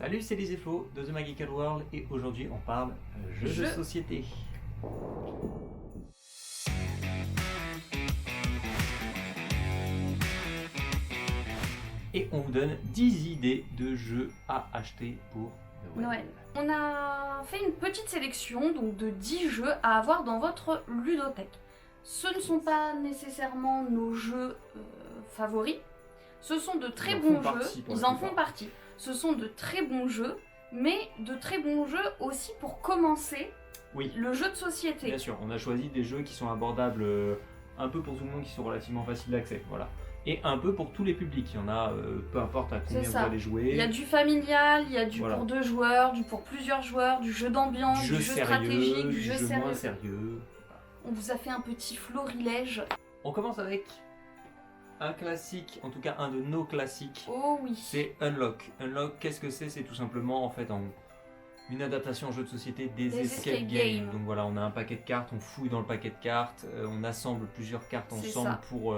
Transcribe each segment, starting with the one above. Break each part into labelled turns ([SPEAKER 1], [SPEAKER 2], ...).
[SPEAKER 1] Salut, c'est les Flo de The Magical World et aujourd'hui on parle jeux de société. Et on vous donne 10 idées de jeux à acheter pour Noël.
[SPEAKER 2] On a fait une petite sélection donc de 10 jeux à avoir dans votre ludothèque. Ce ne sont pas nécessairement nos jeux favoris, ce sont de très bons jeux, ils en font partie. Ce sont de très bons jeux, mais de très bons jeux aussi pour commencer le jeu de société.
[SPEAKER 1] Bien sûr, on a choisi des jeux qui sont abordables un peu pour tout le monde, qui sont relativement faciles d'accès, voilà. Et un peu pour tous les publics, il y en a, peu importe à combien vous allez jouer.
[SPEAKER 2] Il y a du familial, il y a du pour 2 joueurs, du pour plusieurs joueurs, du jeu d'ambiance, du jeu stratégique, du jeu sérieux.
[SPEAKER 1] Moins sérieux.
[SPEAKER 2] On vous a fait un petit florilège.
[SPEAKER 1] On commence avec un classique, en tout cas un de nos classiques.
[SPEAKER 2] Oh oui.
[SPEAKER 1] C'est Unlock. Unlock, qu'est-ce que c'est? C'est tout simplement en fait une adaptation en jeu de société des escape games. Donc voilà, on a un paquet de cartes, on fouille dans le paquet de cartes, on assemble plusieurs cartes ensemble pour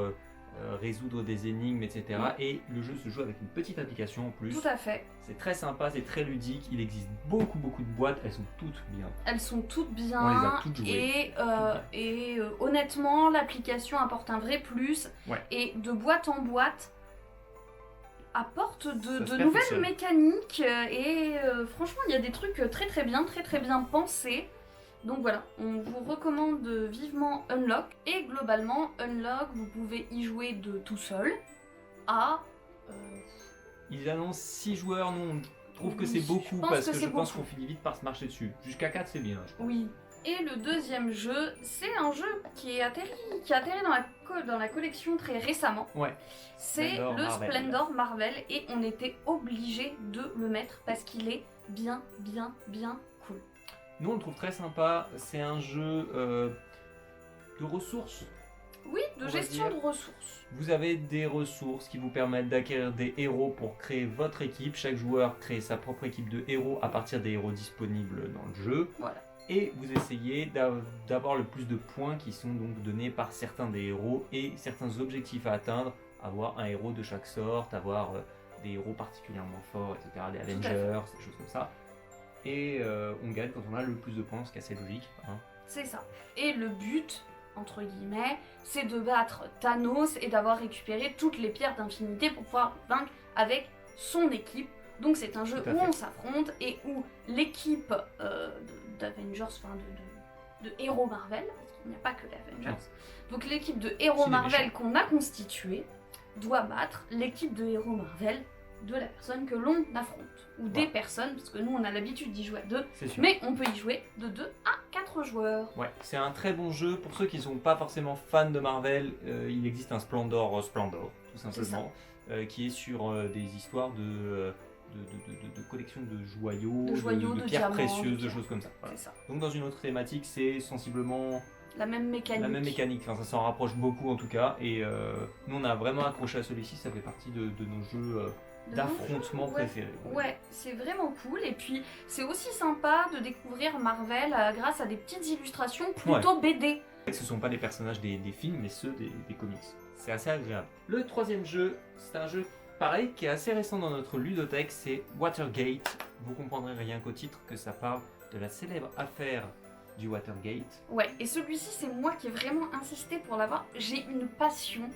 [SPEAKER 1] résoudre des énigmes, etc. Et le jeu se joue avec une petite application en plus.
[SPEAKER 2] Tout à fait.
[SPEAKER 1] C'est très sympa, c'est très ludique. Il existe beaucoup de boîtes, elles sont toutes bien.
[SPEAKER 2] Elles sont toutes bien.
[SPEAKER 1] On les a toutes jouées.
[SPEAKER 2] Et honnêtement, l'application apporte un vrai plus.
[SPEAKER 1] Ouais.
[SPEAKER 2] Et de boîte en boîte, apporte de nouvelles mécaniques. Et franchement, il y a des trucs très bien pensés. Donc voilà, on vous recommande vivement Unlock. Et globalement, Unlock, vous pouvez y jouer de tout seul à...
[SPEAKER 1] Ils annoncent 6 joueurs, nous on trouve que c'est beaucoup parce que je pense qu'on finit vite par se marcher dessus. Jusqu'à 4 c'est bien, je pense.
[SPEAKER 2] Oui. Et le deuxième jeu, c'est un jeu qui est atterri dans la collection très récemment.
[SPEAKER 1] Ouais.
[SPEAKER 2] C'est le Splendor Marvel et on était obligé de le mettre parce qu'il est bien cool.
[SPEAKER 1] Nous on le trouve très sympa, c'est un jeu de ressources.
[SPEAKER 2] Oui, de gestion de ressources.
[SPEAKER 1] Vous avez des ressources qui vous permettent d'acquérir des héros pour créer votre équipe. Chaque joueur crée sa propre équipe de héros à partir des héros disponibles dans le jeu.
[SPEAKER 2] Voilà.
[SPEAKER 1] Et vous essayez d'avoir le plus de points qui sont donc donnés par certains des héros et certains objectifs à atteindre. Avoir un héros de chaque sorte, avoir des héros particulièrement forts, etc. Des Avengers, des choses comme ça. Et on gagne quand on a le plus de points, ce qui est assez logique. Hein.
[SPEAKER 2] C'est ça. Et le but, entre guillemets, c'est de battre Thanos et d'avoir récupéré toutes les pierres d'infinité pour pouvoir vaincre avec son équipe. Donc c'est un jeu où on s'affronte et où l'équipe d'Avengers, enfin de héros Marvel, parce qu'il n'y a pas que l'Avengers, donc l'équipe de héros Marvel qu'on a constituée doit battre l'équipe de héros Marvel de la personne que l'on affronte. Ou des personnes, parce que nous on a l'habitude d'y jouer à 2, mais on peut y jouer de 2 à 4 joueurs.
[SPEAKER 1] Ouais, c'est un très bon jeu. Pour ceux qui ne sont pas forcément fans de Marvel, il existe un Splendor, tout simplement, qui est sur des histoires de collection de joyaux, de pierres précieuses, de choses comme ça. Voilà. Donc dans une autre thématique, c'est sensiblement
[SPEAKER 2] la même mécanique.
[SPEAKER 1] Enfin, ça s'en rapproche beaucoup en tout cas. Et nous on a vraiment accroché à celui-ci, ça fait partie de nos jeux d'affrontement préférés.
[SPEAKER 2] Ouais, c'est vraiment cool. Et puis c'est aussi sympa de découvrir Marvel grâce à des petites illustrations plutôt BD.
[SPEAKER 1] Ce ne sont pas les personnages des films, mais ceux des comics. C'est assez agréable. Le troisième jeu, c'est un jeu pareil, qui est assez récent dans notre ludothèque, c'est Watergate. Vous comprendrez rien qu'au titre que ça parle de la célèbre affaire du Watergate.
[SPEAKER 2] Ouais, et celui-ci, c'est moi qui ai vraiment insisté pour l'avoir. J'ai une passion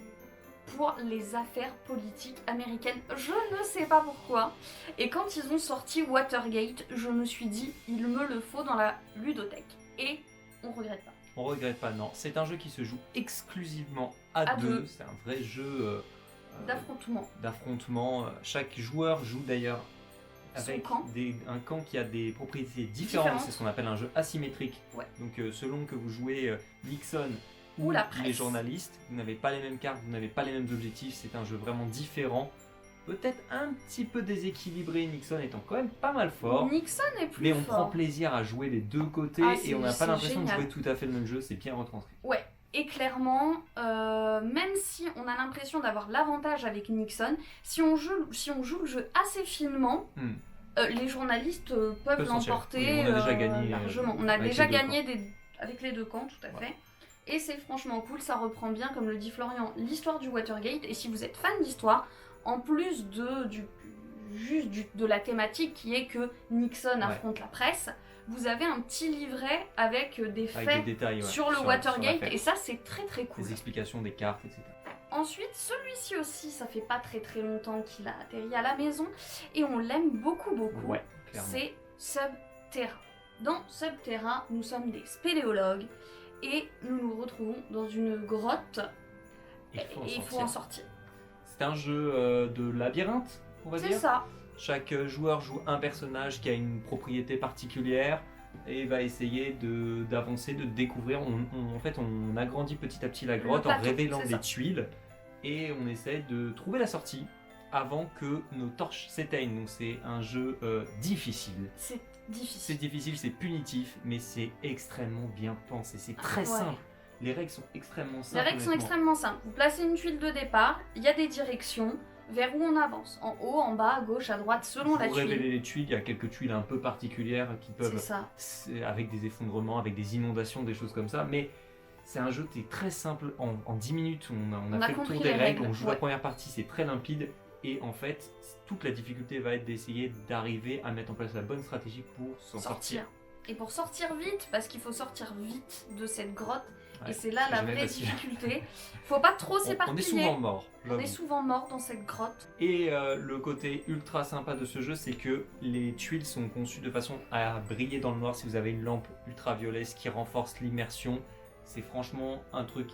[SPEAKER 2] pour les affaires politiques américaines. Je ne sais pas pourquoi. Et quand ils ont sorti Watergate, je me suis dit, il me le faut dans la ludothèque. Et on regrette pas.
[SPEAKER 1] On regrette pas, non. C'est un jeu qui se joue exclusivement à deux. C'est un vrai jeu... d'affrontement. Chaque joueur joue d'ailleurs avec un camp qui a des propriétés différentes. C'est ce qu'on appelle un jeu asymétrique.
[SPEAKER 2] Ouais.
[SPEAKER 1] Donc selon que vous jouez Nixon
[SPEAKER 2] ou
[SPEAKER 1] les journalistes, vous n'avez pas les mêmes cartes, vous n'avez pas les mêmes objectifs. C'est un jeu vraiment différent. Peut-être un petit peu déséquilibré, Nixon étant quand même pas mal fort.
[SPEAKER 2] Nixon est plus
[SPEAKER 1] mais on prend plaisir à jouer les deux côtés et on n'a pas l'impression de jouer tout à fait le même jeu. C'est bien retranscrit.
[SPEAKER 2] Ouais. Et clairement, même si on a l'impression d'avoir l'avantage avec Nixon, si on joue le jeu assez finement, les journalistes peuvent l'emporter largement. On a déjà gagné avec les deux camps, tout à fait. Et c'est franchement cool, ça reprend bien, comme le dit Florian, l'histoire du Watergate. Et si vous êtes fan d'histoire, en plus du juste de la thématique qui est que Nixon affronte la presse, vous avez un petit livret avec des faits
[SPEAKER 1] détails,
[SPEAKER 2] sur le Watergate, et ça c'est très très cool.
[SPEAKER 1] Des explications des cartes, etc.
[SPEAKER 2] Ensuite, celui-ci aussi, ça fait pas très très longtemps qu'il a atterri à la maison, et on l'aime beaucoup beaucoup.
[SPEAKER 1] Ouais, clairement.
[SPEAKER 2] C'est Subterra. Dans Subterra, nous sommes des spéléologues, et nous nous retrouvons dans une grotte, et il faut en sortir.
[SPEAKER 1] C'est un jeu de labyrinthe, on va dire.
[SPEAKER 2] C'est ça.
[SPEAKER 1] Chaque joueur joue un personnage qui a une propriété particulière et va essayer d'avancer, de découvrir. En fait, on agrandit petit à petit la grotte en révélant des tuiles et on essaie de trouver la sortie avant que nos torches s'éteignent. Donc c'est un jeu difficile.
[SPEAKER 2] C'est difficile.
[SPEAKER 1] C'est difficile, c'est punitif, mais c'est extrêmement bien pensé. C'est très simple. Les règles sont extrêmement simples.
[SPEAKER 2] Les règles sont extrêmement simples. Vous placez une tuile de départ, il y a des directions. Vers où on avance, en haut, en bas, à gauche, à droite, selon la tuile.
[SPEAKER 1] Pour révéler les tuiles, il y a quelques tuiles un peu particulières qui peuvent, avec des effondrements, avec des inondations, des choses comme ça, mais c'est un jeu qui est très simple, en 10 minutes on a fait le tour des règles, on joue la première partie, c'est très limpide, et en fait, toute la difficulté va être d'essayer d'arriver à mettre en place la bonne stratégie pour s'en sortir.
[SPEAKER 2] Et pour sortir vite, parce qu'il faut sortir vite de cette grotte, et c'est là la vraie difficulté. Faut pas trop s'éparpiller.
[SPEAKER 1] On est souvent mort.
[SPEAKER 2] On est souvent mort dans cette grotte.
[SPEAKER 1] Et le côté ultra sympa de ce jeu, c'est que les tuiles sont conçues de façon à briller dans le noir si vous avez une lampe ultraviolette, ce qui renforce l'immersion. C'est franchement un truc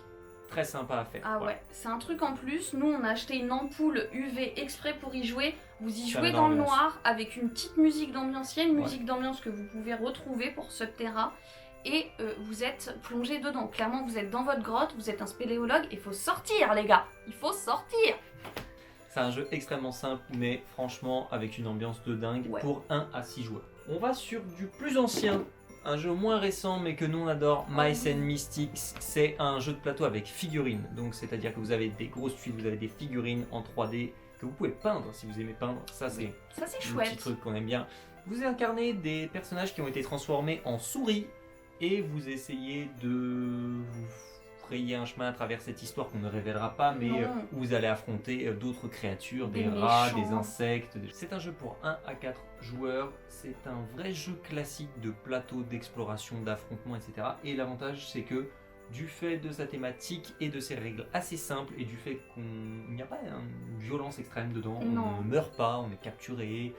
[SPEAKER 1] très sympa à faire.
[SPEAKER 2] Ah ouais, c'est un truc en plus. Nous, on a acheté une ampoule UV exprès pour y jouer. Vous y jouez dans le noir avec une petite musique d'ambiance. Il y a une musique d'ambiance que vous pouvez retrouver pour Subterra. Et vous êtes plongé dedans. Clairement, vous êtes dans votre grotte, vous êtes un spéléologue, il faut sortir, les gars. Il faut sortir.
[SPEAKER 1] C'est un jeu extrêmement simple, mais franchement, avec une ambiance de dingue pour 1 à 6 joueurs. On va sur du plus ancien, un jeu moins récent, mais que nous on adore, Mice and Mystics. C'est un jeu de plateau avec figurines. Donc, c'est-à-dire que vous avez des grosses tuiles, vous avez des figurines en 3D que vous pouvez peindre si vous aimez peindre. Ça, c'est
[SPEAKER 2] chouette.
[SPEAKER 1] Un petit truc qu'on aime bien. Vous incarnez des personnages qui ont été transformés en souris. Et vous essayez de vous frayer un chemin à travers cette histoire qu'on ne révélera pas, mais où vous allez affronter d'autres créatures, des rats, des insectes. C'est un jeu pour 1 à 4 joueurs. C'est un vrai jeu classique de plateau, d'exploration, d'affrontement, etc. Et l'avantage, c'est que du fait de sa thématique et de ses règles assez simples, et du fait qu'il n'y a pas une violence extrême dedans, on ne meurt pas, on est capturé,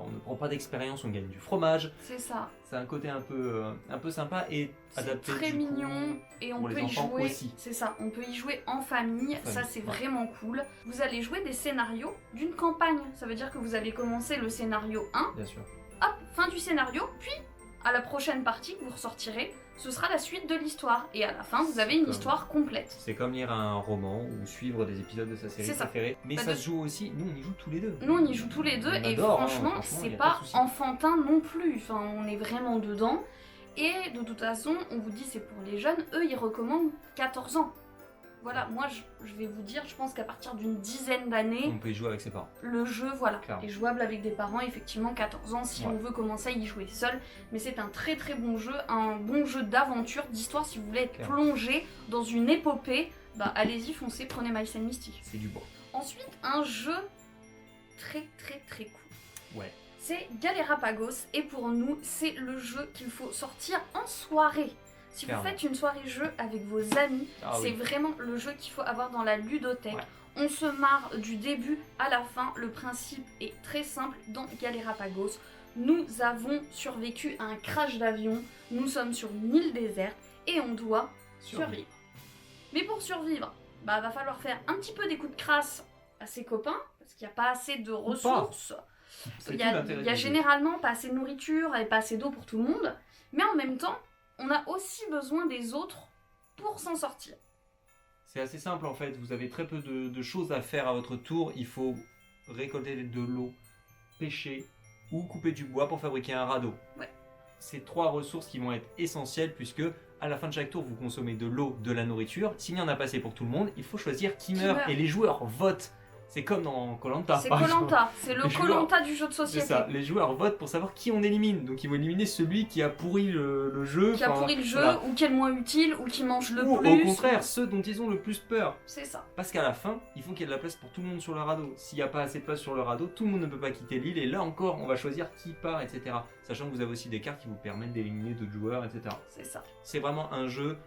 [SPEAKER 1] on ne prend pas d'expérience, on gagne du fromage.
[SPEAKER 2] C'est ça.
[SPEAKER 1] C'est un côté un peu sympa et adapté.
[SPEAKER 2] C'est très mignon et on peut y jouer. C'est ça, on peut y jouer en famille. Ça c'est vraiment cool. Vous allez jouer des scénarios d'une campagne. Ça veut dire que vous allez commencer le scénario 1.
[SPEAKER 1] Bien sûr.
[SPEAKER 2] Hop, fin du scénario, puis à la prochaine partie que vous ressortirez, ce sera la suite de l'histoire. Et à la fin, vous avez une histoire complète.
[SPEAKER 1] C'est comme lire un roman ou suivre des épisodes de sa série préférée. Mais ça se joue aussi, nous on y joue tous les deux.
[SPEAKER 2] Nous on y joue tous les deux et franchement, c'est pas enfantin non plus. Enfin, on est vraiment dedans. Et de toute façon, on vous dit c'est pour les jeunes. Eux, ils recommandent 14 ans. Voilà, moi je vais vous dire, je pense qu'à partir d'une dizaine d'années,
[SPEAKER 1] on peut y jouer avec ses parents.
[SPEAKER 2] Le jeu, est jouable avec des parents, effectivement 14 ans si on veut commencer à y jouer seul. Mais c'est un très très bon jeu, un bon jeu d'aventure, d'histoire. Si vous voulez être plongé dans une épopée, allez-y, foncez, prenez Mice and Mystics.
[SPEAKER 1] C'est du bon.
[SPEAKER 2] Ensuite, un jeu très très très cool.
[SPEAKER 1] Ouais.
[SPEAKER 2] C'est Galerapagos et pour nous, c'est le jeu qu'il faut sortir en soirée. Si vous faites une soirée jeu avec vos amis, c'est vraiment le jeu qu'il faut avoir dans la ludothèque. On se marre du début à la fin. Le principe est très simple dans Galerapagos. Nous avons survécu à un crash d'avion. Nous sommes sur une île déserte et on doit survivre. Mais pour survivre, va falloir faire un petit peu des coups de crasse à ses copains parce qu'il n'y a pas assez de ressources. Il y a généralement pas assez de nourriture et pas assez d'eau pour tout le monde. Mais en même temps, on a aussi besoin des autres pour s'en sortir.
[SPEAKER 1] C'est assez simple en fait, vous avez très peu de choses à faire à votre tour. Il faut récolter de l'eau, pêcher ou couper du bois pour fabriquer un radeau. C'est 3 ressources qui vont être essentielles puisque à la fin de chaque tour, vous consommez de l'eau, de la nourriture. S'il n'y en a pas assez pour tout le monde, il faut choisir qui meurt et les joueurs votent. C'est comme dans Koh-Lanta.
[SPEAKER 2] C'est Koh-Lanta, c'est le
[SPEAKER 1] Les joueurs-
[SPEAKER 2] Koh-Lanta du jeu de
[SPEAKER 1] C'est
[SPEAKER 2] société.
[SPEAKER 1] ça, les joueurs votent pour savoir qui on élimine. Donc ils vont éliminer celui qui a pourri le jeu.
[SPEAKER 2] Qui a
[SPEAKER 1] enfin,
[SPEAKER 2] pourri le jeu,
[SPEAKER 1] voilà.
[SPEAKER 2] ou qui est le moins utile, ou qui mange le
[SPEAKER 1] Ou
[SPEAKER 2] plus.
[SPEAKER 1] au contraire, ceux dont ils ont le plus peur.
[SPEAKER 2] C'est ça.
[SPEAKER 1] Parce qu'à la fin, il faut qu'il y ait de la place pour tout le monde sur le radeau. S'il n'y a pas assez de place sur le radeau, tout le monde ne peut pas quitter l'île. Et là encore, on va choisir qui part, etc. Sachant que vous avez aussi des cartes qui vous permettent d'éliminer d'autres joueurs, etc.
[SPEAKER 2] C'est ça.
[SPEAKER 1] C'est vraiment un jeu.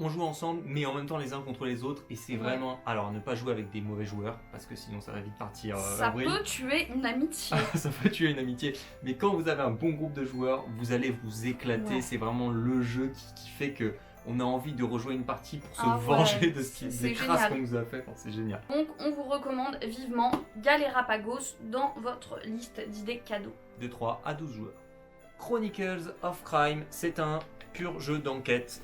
[SPEAKER 1] On joue ensemble, mais en même temps les uns contre les autres. Et c'est
[SPEAKER 2] Ouais.
[SPEAKER 1] vraiment. Alors, ne pas jouer avec des mauvais joueurs, parce que sinon ça va vite partir.
[SPEAKER 2] Ça
[SPEAKER 1] vrille.
[SPEAKER 2] peut tuer une amitié.
[SPEAKER 1] Ça peut tuer une amitié. Mais quand vous avez un bon groupe de joueurs, vous allez vous éclater.
[SPEAKER 2] Ouais.
[SPEAKER 1] C'est vraiment le jeu qui fait que on a envie de rejouer une partie pour se
[SPEAKER 2] Ah ouais,
[SPEAKER 1] venger de ce
[SPEAKER 2] c'est
[SPEAKER 1] des crasses
[SPEAKER 2] génial.
[SPEAKER 1] qu'on nous a fait. Enfin, c'est génial.
[SPEAKER 2] Donc on vous recommande vivement Galerapagos dans votre liste d'idées cadeaux.
[SPEAKER 1] De 3 à 12 joueurs. Chronicles of Crime, c'est un pur jeu d'enquête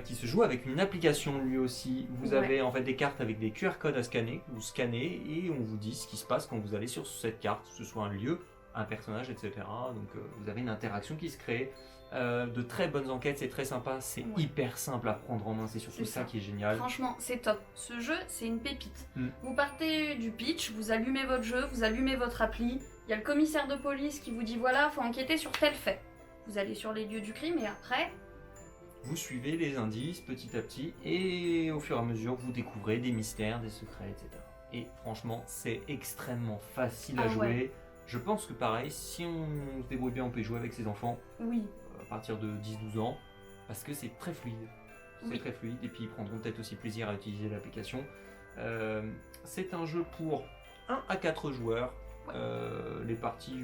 [SPEAKER 1] qui se joue avec une application lui aussi. Vous
[SPEAKER 2] Ouais.
[SPEAKER 1] avez en fait des cartes avec des QR codes à scanner. Vous scannez et on vous dit ce qui se passe quand vous allez sur cette carte, que ce soit un lieu, un personnage, etc. Donc vous avez une interaction qui se crée. De très bonnes enquêtes, c'est très sympa, c'est
[SPEAKER 2] Ouais.
[SPEAKER 1] hyper simple à prendre en main, c'est surtout
[SPEAKER 2] C'est
[SPEAKER 1] ça
[SPEAKER 2] ça.
[SPEAKER 1] qui est génial.
[SPEAKER 2] Franchement, c'est top. Ce jeu, c'est une pépite.
[SPEAKER 1] Mm.
[SPEAKER 2] Vous partez du pitch, vous allumez votre jeu, vous allumez votre appli. Il y a le commissaire de police qui vous dit voilà, faut enquêter sur tel fait. Vous allez sur les lieux du crime et après,
[SPEAKER 1] Vous suivez les indices petit à petit et au fur et à mesure vous découvrez des mystères, des secrets, etc. Et franchement c'est extrêmement facile à
[SPEAKER 2] Ah
[SPEAKER 1] jouer.
[SPEAKER 2] ouais.
[SPEAKER 1] Je pense que pareil, si on se débrouille bien on peut y jouer avec ses enfants
[SPEAKER 2] oui,
[SPEAKER 1] à partir de 10-12 ans parce que c'est très fluide. C'est
[SPEAKER 2] Oui.
[SPEAKER 1] très fluide et puis ils prendront peut-être aussi plaisir à utiliser l'application. C'est un jeu pour 1 à 4 joueurs.
[SPEAKER 2] Ouais.
[SPEAKER 1] Les parties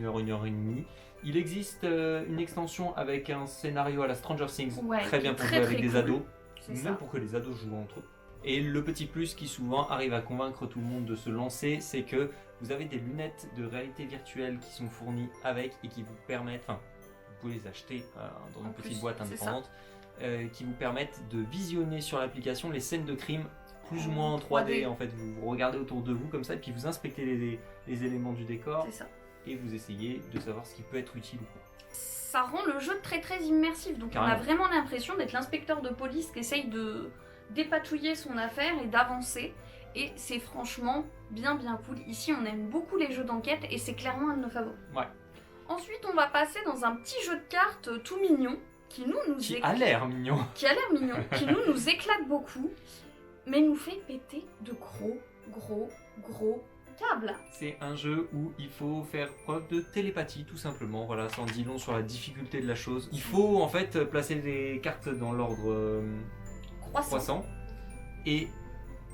[SPEAKER 1] 1 heure et demie. Il existe une extension avec un scénario à la Stranger Things,
[SPEAKER 2] Ouais,
[SPEAKER 1] très
[SPEAKER 2] qui
[SPEAKER 1] bien
[SPEAKER 2] est
[SPEAKER 1] pour
[SPEAKER 2] très,
[SPEAKER 1] jouer avec
[SPEAKER 2] très
[SPEAKER 1] des
[SPEAKER 2] cool.
[SPEAKER 1] ados,
[SPEAKER 2] c'est
[SPEAKER 1] même
[SPEAKER 2] ça.
[SPEAKER 1] pour que les ados jouent entre eux. Et le petit plus qui souvent arrive à convaincre tout le monde de se lancer, c'est que vous avez des lunettes de réalité virtuelle qui sont fournies avec et qui vous permettent, enfin, vous pouvez les acheter dans
[SPEAKER 2] En
[SPEAKER 1] une petite
[SPEAKER 2] plus,
[SPEAKER 1] boîte
[SPEAKER 2] c'est ça.
[SPEAKER 1] indépendante, qui vous permettent de visionner sur l'application les scènes de crime plus ou
[SPEAKER 2] En
[SPEAKER 1] moins en 3D.
[SPEAKER 2] 3D.
[SPEAKER 1] En fait, vous regardez autour de vous comme ça et puis vous inspectez les éléments du décor
[SPEAKER 2] C'est ça.
[SPEAKER 1] et vous essayez de savoir ce qui peut être utile ou pas.
[SPEAKER 2] Ça rend le jeu très très immersif. Donc on a
[SPEAKER 1] Carrément.
[SPEAKER 2] vraiment l'impression d'être l'inspecteur de police qui essaye de dépatouiller son affaire et d'avancer. Et c'est franchement bien cool. Ici on aime beaucoup les jeux d'enquête et c'est clairement un de nos favoris.
[SPEAKER 1] Ouais.
[SPEAKER 2] Ensuite on va passer dans un petit jeu de cartes tout mignon qui nous
[SPEAKER 1] Qui
[SPEAKER 2] éclate.
[SPEAKER 1] a l'air mignon.
[SPEAKER 2] Qui a l'air mignon, qui nous éclate beaucoup, mais nous fait péter de gros câbles.
[SPEAKER 1] C'est un jeu où il faut faire preuve de télépathie, tout simplement. Voilà, ça en dit long sur la difficulté de la chose. Il faut en fait placer les cartes dans l'ordre croissant. Et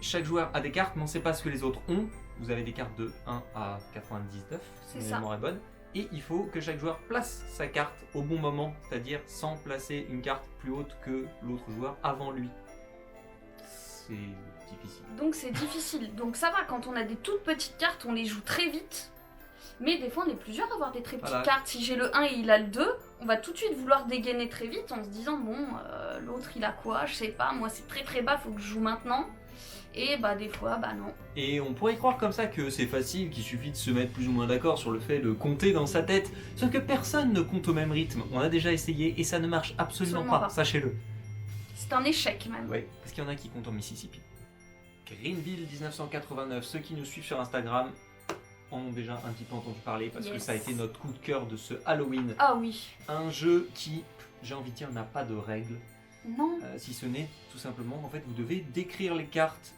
[SPEAKER 1] chaque joueur a des cartes, mais on ne sait pas ce que les autres ont. Vous avez des cartes de 1 à 99,
[SPEAKER 2] C'est
[SPEAKER 1] si
[SPEAKER 2] ça.
[SPEAKER 1] ma mémoire est bonne. Et il faut que chaque joueur place sa carte au bon moment, c'est-à-dire sans placer une carte plus haute que l'autre joueur avant lui. C'est difficile.
[SPEAKER 2] Donc c'est difficile. Donc ça va, quand on a des toutes petites cartes, on les joue très vite. Mais des fois on est plusieurs à avoir des très petites
[SPEAKER 1] Voilà.
[SPEAKER 2] cartes. Si j'ai le 1 et il a le 2, on va tout de suite vouloir dégainer très vite en se disant bon, l'autre il a quoi, je sais pas, moi c'est très bas, faut que je joue maintenant. Et bah des fois, bah non.
[SPEAKER 1] Et on pourrait croire comme ça que c'est facile, qu'il suffit de se mettre plus ou moins d'accord sur le fait de compter dans sa tête. Sauf que personne ne compte au même rythme. On a déjà essayé et ça ne marche absolument
[SPEAKER 2] Absolument
[SPEAKER 1] pas,
[SPEAKER 2] pas.
[SPEAKER 1] sachez-le.
[SPEAKER 2] C'est un échec même.
[SPEAKER 1] Ouais, parce qu'il y en a qui comptent en Mississippi. Greenville 1989, ceux qui nous suivent sur Instagram en ont déjà un petit peu entendu parler parce que
[SPEAKER 2] Yes.
[SPEAKER 1] ça a été notre coup de cœur de ce Halloween.
[SPEAKER 2] Ah oui.
[SPEAKER 1] Un jeu qui, j'ai envie de dire, n'a pas de règles.
[SPEAKER 2] Non.
[SPEAKER 1] Si ce n'est tout simplement en fait vous devez décrire les cartes.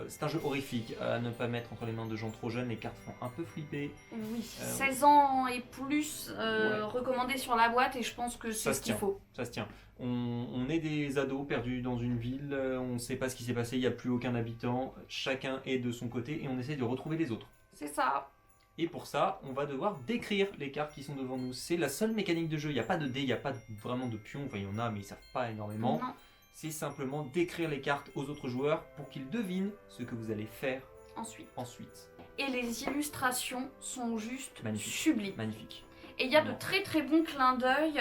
[SPEAKER 1] C'est un jeu horrifique à ne pas mettre entre les mains de gens trop jeunes. Les cartes font un peu flipper.
[SPEAKER 2] Oui.
[SPEAKER 1] Euh,
[SPEAKER 2] 16 ans et plus
[SPEAKER 1] ouais.
[SPEAKER 2] recommandé sur la boîte et je pense que
[SPEAKER 1] Ça
[SPEAKER 2] c'est
[SPEAKER 1] se
[SPEAKER 2] ce qu'il
[SPEAKER 1] tient.
[SPEAKER 2] faut.
[SPEAKER 1] Ça se tient. On est des ados perdus dans une ville. On ne sait pas ce qui s'est passé. Il n'y a plus aucun habitant. Chacun est de son côté et on essaie de retrouver les autres.
[SPEAKER 2] C'est ça.
[SPEAKER 1] Et pour ça, on va devoir décrire les cartes qui sont devant nous. C'est la seule mécanique de jeu. Il n'y a pas de dés, il n'y a pas vraiment de pions. Enfin, il y en a, mais ils ne savent pas énormément.
[SPEAKER 2] Non.
[SPEAKER 1] C'est simplement décrire les cartes aux autres joueurs pour qu'ils devinent ce que vous allez faire
[SPEAKER 2] Ensuite.
[SPEAKER 1] ensuite.
[SPEAKER 2] Et les illustrations sont juste
[SPEAKER 1] Magnifique.
[SPEAKER 2] sublimes.
[SPEAKER 1] Magnifique.
[SPEAKER 2] Et il y a de
[SPEAKER 1] Vraiment.
[SPEAKER 2] très bons clins d'œil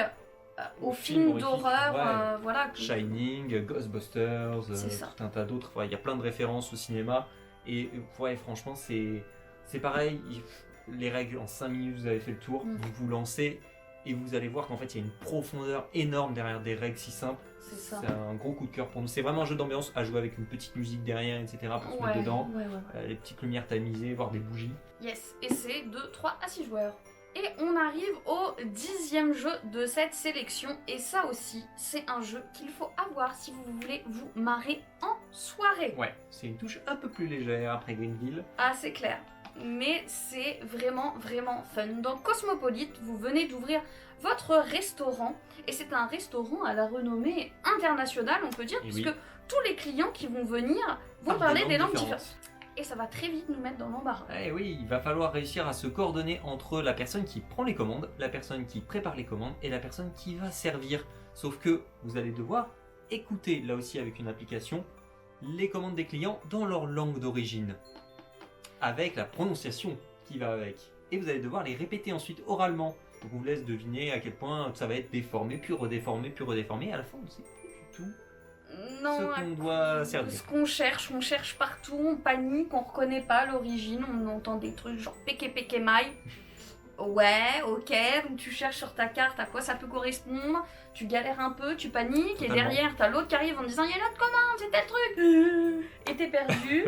[SPEAKER 2] aux
[SPEAKER 1] Films
[SPEAKER 2] films
[SPEAKER 1] horrifiques,
[SPEAKER 2] d'horreur.
[SPEAKER 1] ouais.
[SPEAKER 2] Voilà.
[SPEAKER 1] Shining, Ghostbusters,
[SPEAKER 2] C'est ça.
[SPEAKER 1] tout un tas d'autres. Ouais, il y a plein de références au cinéma. Et ouais, franchement, c'est pareil. Les règles, en 5 minutes, vous avez fait le tour.
[SPEAKER 2] Mm.
[SPEAKER 1] Vous vous lancez. et vous allez voir qu'en fait il y a une profondeur énorme derrière des règles si simples.
[SPEAKER 2] C'est ça.
[SPEAKER 1] C'est un gros coup de cœur pour nous. C'est vraiment un jeu d'ambiance à jouer avec une petite musique derrière, etc. pour se mettre dedans. Les petites lumières tamisées, voire des bougies.
[SPEAKER 2] Yes, et c'est de 3 à 6 joueurs. Et on arrive au 10e jeu de cette sélection. Et ça aussi, c'est un jeu qu'il faut avoir si vous voulez vous marrer en soirée.
[SPEAKER 1] Ouais, c'est une touche un peu plus légère après Greenville.
[SPEAKER 2] Ah, c'est clair. Mais c'est vraiment, vraiment fun. Dans Cosmopolite, vous venez d'ouvrir votre restaurant. Et c'est un restaurant à la renommée internationale, on peut dire,
[SPEAKER 1] Et
[SPEAKER 2] puisque
[SPEAKER 1] oui.
[SPEAKER 2] tous les clients qui vont venir vont
[SPEAKER 1] Parlent
[SPEAKER 2] parler
[SPEAKER 1] des
[SPEAKER 2] des
[SPEAKER 1] langues
[SPEAKER 2] langues différentes. Et ça va très vite nous mettre dans l'embarras.
[SPEAKER 1] Eh oui, il va falloir réussir à se coordonner entre la personne qui prend les commandes, la personne qui prépare les commandes et la personne qui va servir. Sauf que vous allez devoir écouter, là aussi avec une application, les commandes des clients dans leur langue d'origine. Avec la prononciation qui va avec. Et vous allez devoir les répéter ensuite oralement. Donc on vous laisse deviner à quel point ça va être déformé, puis redéformé, puis redéformé. À la fin, on ne sait plus du tout
[SPEAKER 2] Non,
[SPEAKER 1] ce qu'on doit servir.
[SPEAKER 2] ce qu'on cherche, on cherche partout, on panique, on reconnaît pas l'origine, on entend des trucs genre péké péké maï. Ouais, ok, donc tu cherches sur ta carte à quoi ça peut correspondre, tu galères un peu, tu paniques, et
[SPEAKER 1] Totalement.
[SPEAKER 2] derrière t'as l'autre qui arrive en disant il y a une autre commande, c'est tel truc, et t'es perdu,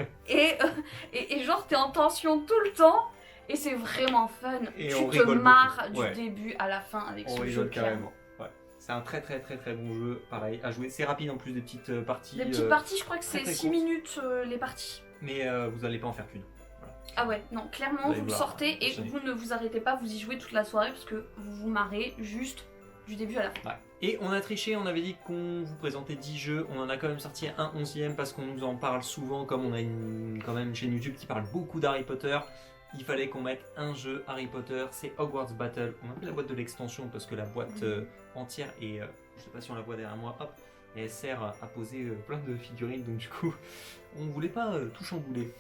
[SPEAKER 2] et genre t'es en tension tout le temps, et c'est vraiment fun,
[SPEAKER 1] Et
[SPEAKER 2] tu
[SPEAKER 1] on
[SPEAKER 2] te
[SPEAKER 1] rigole
[SPEAKER 2] marres
[SPEAKER 1] beaucoup. Ouais.
[SPEAKER 2] du début à la fin avec
[SPEAKER 1] On
[SPEAKER 2] ce jeu,
[SPEAKER 1] rigole
[SPEAKER 2] clairement.
[SPEAKER 1] carrément. Ouais. C'est un très bon jeu, pareil, à jouer. C'est rapide en plus des petites parties.
[SPEAKER 2] Les petites parties, je crois que
[SPEAKER 1] très,
[SPEAKER 2] c'est
[SPEAKER 1] très
[SPEAKER 2] 6
[SPEAKER 1] courtes.
[SPEAKER 2] minutes les parties.
[SPEAKER 1] Mais vous n'allez pas en faire qu'une.
[SPEAKER 2] Ah ouais, non, clairement,
[SPEAKER 1] Vous allez
[SPEAKER 2] vous le
[SPEAKER 1] voir,
[SPEAKER 2] sortez et
[SPEAKER 1] enchaîner.
[SPEAKER 2] vous ne vous arrêtez pas, vous y jouez toute la soirée parce que vous vous marrez juste du début à la fin.
[SPEAKER 1] Ouais. Et on a triché, on avait dit qu'on vous présentait 10 jeux, on en a quand même sorti un 11e parce qu'on nous en parle souvent, comme on a quand même une chaîne YouTube qui parle beaucoup d'Harry Potter. Il fallait qu'on mette un jeu Harry Potter, c'est Hogwarts Battle. On a mis la boîte de l'extension parce que la boîte entière est, je sais pas si on la voit derrière moi, hop, et elle sert à poser plein de figurines, donc du coup, on voulait pas tout chambouler.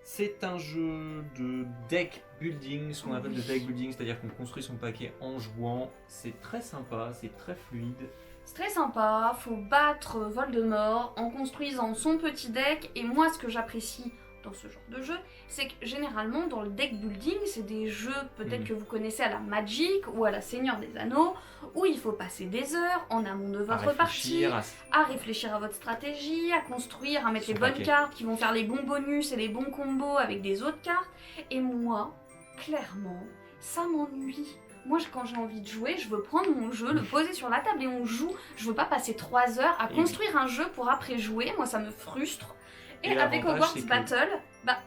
[SPEAKER 1] C'est un jeu de deck building, ce qu'on appelle de deck building, c'est-à-dire qu'on construit son paquet en jouant. C'est très sympa, c'est très fluide.
[SPEAKER 2] C'est très sympa, faut battre Voldemort en construisant son petit deck et moi ce que j'apprécie dans ce genre de jeu, c'est que généralement dans le deck building, c'est des jeux peut-être que vous connaissez à la Magic ou à la Seigneur des Anneaux, où il faut passer des heures en amont de votre partie, à réfléchir à votre stratégie, à construire, à mettre
[SPEAKER 1] Son
[SPEAKER 2] les bonnes
[SPEAKER 1] paquet.
[SPEAKER 2] cartes qui vont faire les bons bonus et les bons combos avec des autres cartes. Et moi, clairement, ça m'ennuie. Moi, quand j'ai envie de jouer, je veux prendre mon jeu, le poser sur la table et on joue. Je veux pas passer 3 heures à
[SPEAKER 1] Et
[SPEAKER 2] construire un jeu pour après jouer. Moi, ça me frustre. Et avec
[SPEAKER 1] l'avantage,
[SPEAKER 2] Hogwarts
[SPEAKER 1] c'est que-
[SPEAKER 2] Battle, bah,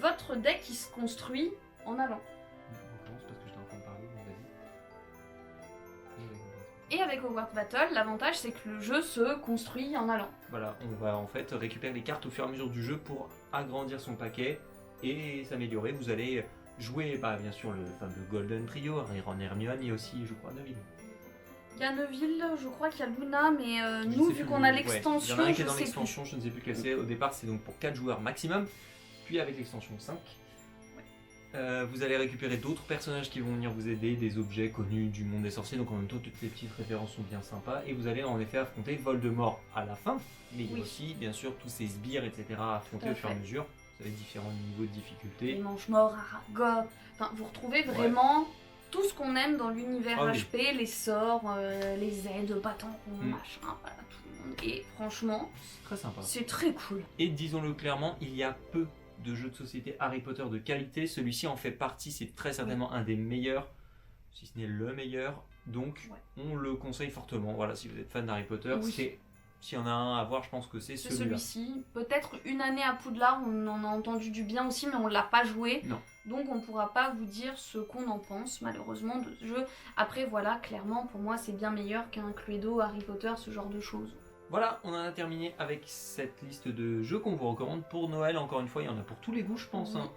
[SPEAKER 2] votre deck il se construit en allant.
[SPEAKER 1] On commence parce que j'étais en train de parler, mais vas-y.
[SPEAKER 2] Et avec Hogwarts Battle, l'avantage c'est que le jeu se construit en allant.
[SPEAKER 1] Voilà, on va en fait récupérer les cartes au fur et à mesure du jeu pour agrandir son paquet et s'améliorer. Vous allez jouer, bien sûr, le fameux Golden Trio, Ron, Hermione et aussi, je crois, Neville.
[SPEAKER 2] Il y a Neville, je crois qu'il y a Luna, mais
[SPEAKER 1] Je
[SPEAKER 2] nous,
[SPEAKER 1] sais
[SPEAKER 2] vu
[SPEAKER 1] plus,
[SPEAKER 2] qu'on a
[SPEAKER 1] ouais.
[SPEAKER 2] l'extension,
[SPEAKER 1] Il y en a un qui
[SPEAKER 2] je
[SPEAKER 1] est dans
[SPEAKER 2] sais plus.
[SPEAKER 1] l'extension, je ne sais plus quel c'est. Au départ, c'est donc pour 4 joueurs maximum, puis avec l'extension 5. Vous allez récupérer d'autres personnages qui vont venir vous aider, des objets connus du monde des sorciers, donc en même temps toutes les petites références sont bien sympas, et vous allez en effet affronter Voldemort à la fin, mais il y a
[SPEAKER 2] Oui.
[SPEAKER 1] aussi bien sûr tous ces sbires, etc. à affronter
[SPEAKER 2] Tout à
[SPEAKER 1] au fur et à
[SPEAKER 2] fait.
[SPEAKER 1] mesure. Vous avez différents niveaux de
[SPEAKER 2] Les
[SPEAKER 1] difficulté.
[SPEAKER 2] Manches-Morts, Aragog, enfin vous retrouvez vraiment tout ce qu'on aime dans l'univers
[SPEAKER 1] Ah oui.
[SPEAKER 2] HP, les sorts, les aides, bâtons, machin, voilà, tout le monde. Et franchement,
[SPEAKER 1] C'est très sympa.
[SPEAKER 2] c'est très cool.
[SPEAKER 1] Et disons-le clairement, il y a peu de jeux de société Harry Potter de qualité. Celui-ci en fait partie, c'est très certainement un des meilleurs, si ce n'est le meilleur. Donc on le conseille fortement. Voilà, si vous êtes fan d'Harry Potter,
[SPEAKER 2] Oui.
[SPEAKER 1] s'il y en a un à voir, je pense que c'est
[SPEAKER 2] C'est
[SPEAKER 1] celui-là.
[SPEAKER 2] celui-ci. Peut-être une année à Poudlard, on en a entendu du bien aussi, mais on l'a pas joué.
[SPEAKER 1] Non.
[SPEAKER 2] Donc on pourra pas vous dire ce qu'on en pense, malheureusement, de ce jeu. Après, voilà, clairement, pour moi, c'est bien meilleur qu'un Cluedo, Harry Potter, ce genre de choses.
[SPEAKER 1] Voilà, on en a terminé avec cette liste de jeux qu'on vous recommande pour Noël. Encore une fois, il y en a pour tous les goûts, je pense.
[SPEAKER 2] Oui.
[SPEAKER 1] Hein.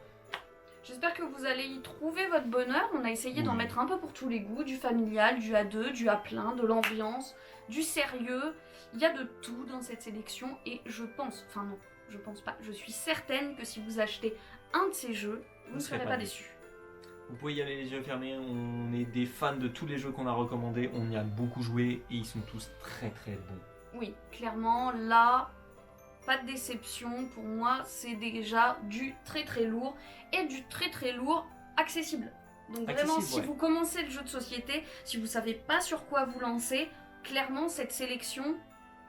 [SPEAKER 2] J'espère que vous allez y trouver votre bonheur. On a essayé d'en
[SPEAKER 1] Oui.
[SPEAKER 2] mettre un peu pour tous les goûts, du familial, du A2, du A plein, de l'ambiance, du sérieux. Il y a de tout dans cette sélection et je pense, enfin non, je pense pas, je suis certaine que si vous achetez un de ces jeux, vous ne serez pas déçus.
[SPEAKER 1] Vous pouvez y aller les yeux fermés, on est des fans de tous les jeux qu'on a recommandés, on y a beaucoup joué et ils sont tous très bons.
[SPEAKER 2] Oui, clairement, là, pas de déception. Pour moi, c'est déjà du très lourd et du très lourd accessible. Donc vraiment, si vous commencez le jeu de société, si vous savez pas sur quoi vous lancer, clairement cette sélection,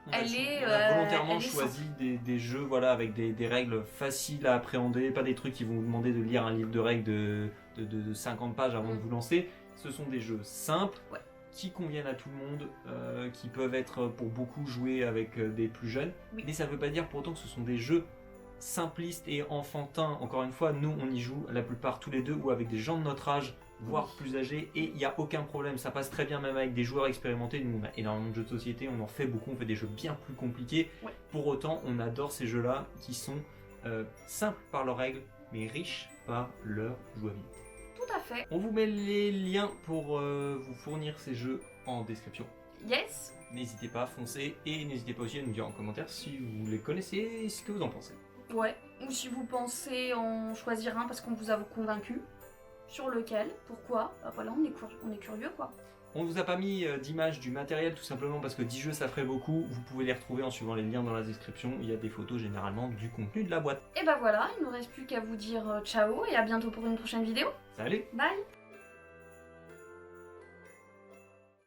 [SPEAKER 1] on a volontairement choisi des jeux voilà, avec des règles faciles à appréhender, pas des trucs qui vont vous demander de lire un livre de règles de 50 pages avant de vous lancer. Ce sont des jeux simples, qui conviennent à tout le monde, qui peuvent être pour beaucoup joués avec des plus jeunes. Mais ça ne veut pas dire pour autant que ce sont des jeux simplistes et enfantins. Encore une fois, nous on y joue la plupart tous les deux ou avec des gens de notre âge, voire plus âgés, et il n'y a aucun problème, ça passe très bien même avec des joueurs expérimentés. Nous on a énormément de jeux de société, on en fait beaucoup, on fait des jeux bien plus compliqués. Pour autant, on adore ces jeux-là qui sont simples par leurs règles, mais riches par leur jouabilité.
[SPEAKER 2] Tout à fait.
[SPEAKER 1] On vous met les liens pour vous fournir ces jeux en description.
[SPEAKER 2] Yes.
[SPEAKER 1] N'hésitez pas à foncer et n'hésitez pas aussi à nous dire en commentaire si vous les connaissez et ce que vous en pensez.
[SPEAKER 2] Ouais, ou si vous pensez en choisir un parce qu'on vous a convaincu. Sur lequel, pourquoi, voilà, on est curieux quoi.
[SPEAKER 1] On ne vous a pas mis d'images du matériel tout simplement parce que 10 jeux ça ferait beaucoup. Vous pouvez les retrouver en suivant les liens dans la description. Il y a des photos généralement du contenu de la boîte.
[SPEAKER 2] Et bah voilà, il ne nous reste plus qu'à vous dire ciao et à bientôt pour une prochaine vidéo.
[SPEAKER 1] Salut.
[SPEAKER 2] Bye.